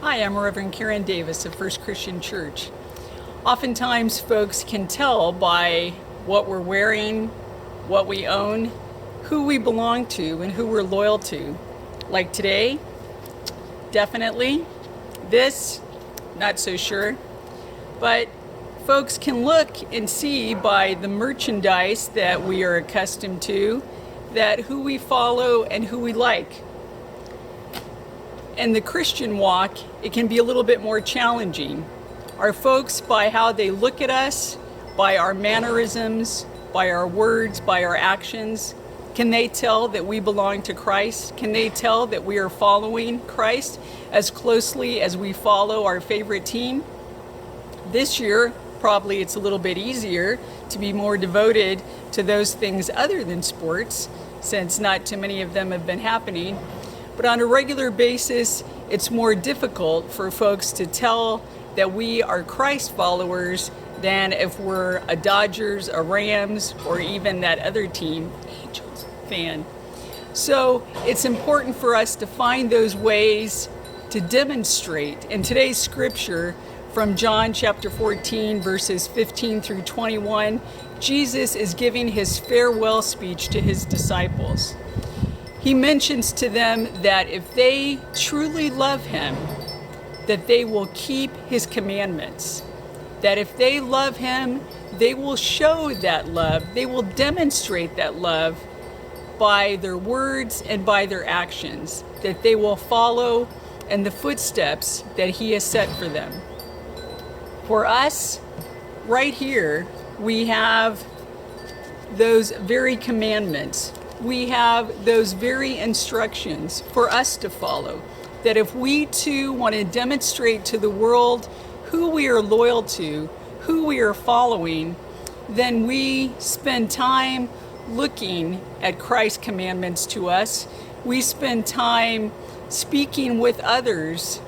Hi, I'm Reverend Karen Davis of First Christian Church. Oftentimes folks can tell by what we're wearing, what we own, who we belong to, and who we're loyal to. Like today, definitely. This, not so sure. But folks can look and see by the merchandise that we are accustomed to, that who we follow and who we like. In the Christian walk, it can be a little bit more challenging. Our folks, by how they look at us, by our mannerisms, by our words, by our actions, can they tell that we belong to Christ? Can they tell that we are following Christ as closely as we follow our favorite team? This year, probably it's a little bit easier to be more devoted to those things other than sports, since not too many of them have been happening. But on a regular basis, it's more difficult for folks to tell that we are Christ followers than if we're a Dodgers, a Rams, or even that other team, Angels, fan. So it's important for us to find those ways to demonstrate. In today's scripture from John chapter 14, verses 15 through 21, Jesus is giving his farewell speech to his disciples. He mentions to them that if they truly love him, that they will keep his commandments. That if they love him, they will show that love. They will demonstrate that love by their words and by their actions. That they will follow in the footsteps that he has set for them. For us, right here, we have those very commandments. We have those very instructions for us to follow. That if we too want to demonstrate to the world who we are loyal to, who we are following, then we spend time looking at Christ's commandments to us. We spend time speaking with others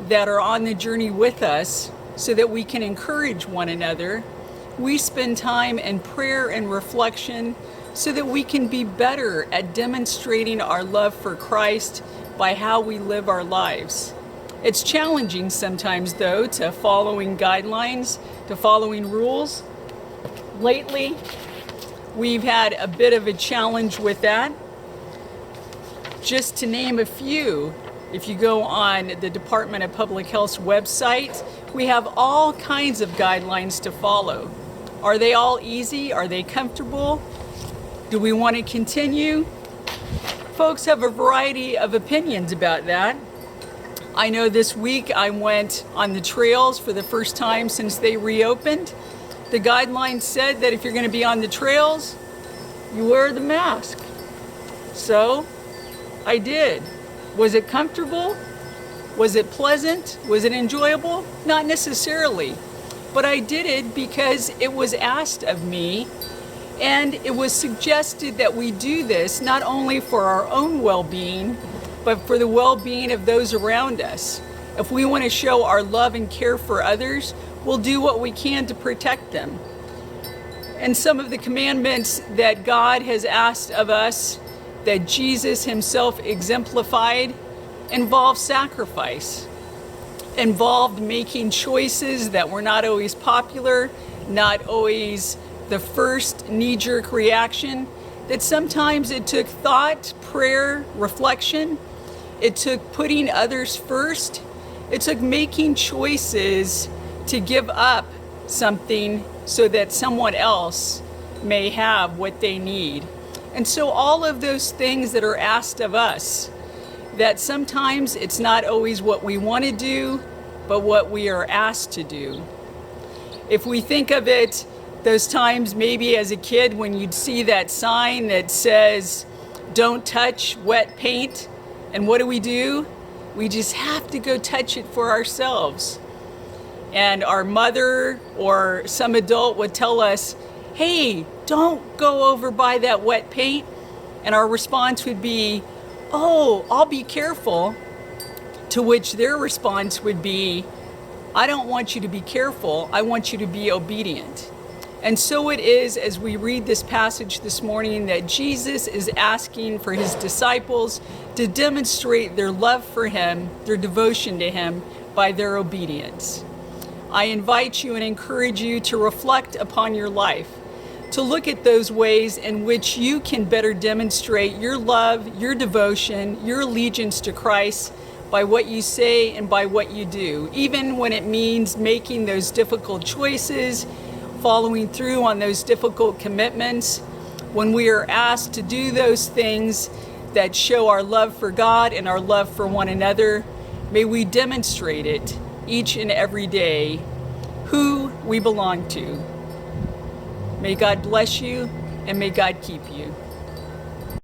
that are on the journey with us so that we can encourage one another. We spend time in prayer and reflection so that we can be better at demonstrating our love for Christ by how we live our lives. It's challenging sometimes, though, to following guidelines, to following rules. Lately, we've had a bit of a challenge with that. Just to name a few, if you go on the Department of Public Health's website, we have all kinds of guidelines to follow. Are they all easy? Are they comfortable? Do we want to continue? Folks have a variety of opinions about that. I know this week I went on the trails for the first time since they reopened. The guidelines said that if you're going to be on the trails, you wear the mask. So I did. Was it comfortable? Was it pleasant? Was it enjoyable? Not necessarily. But I did it because it was asked of me. And it was suggested that we do this not only for our own well-being, but for the well-being of those around us. If we want to show our love and care for others, we'll do what we can to protect them. And some of the commandments that God has asked of us, that Jesus himself exemplified, involve sacrifice, involved making choices that were not always popular, not always the first knee-jerk reaction, that sometimes it took thought, prayer, reflection. It took putting others first. It took making choices to give up something so that someone else may have what they need. And so all of those things that are asked of us, that sometimes it's not always what we want to do, but what we are asked to do. If we think of it, those times maybe as a kid when you'd see that sign that says, "Don't touch wet paint," and what do? We just have to go touch it for ourselves. And our mother or some adult would tell us, "Hey, don't go over by that wet paint." And our response would be, "Oh, I'll be careful." To which their response would be, "I don't want you to be careful, I want you to be obedient." And so it is as we read this passage this morning that Jesus is asking for his disciples to demonstrate their love for him, their devotion to him, by their obedience. I invite you and encourage you to reflect upon your life, to look at those ways in which you can better demonstrate your love, your devotion, your allegiance to Christ by what you say and by what you do, even when it means making those difficult choices, following through on those difficult commitments. When we are asked to do those things that show our love for God and our love for one another, may we demonstrate it each and every day, who we belong to. May God bless you, and may God keep you.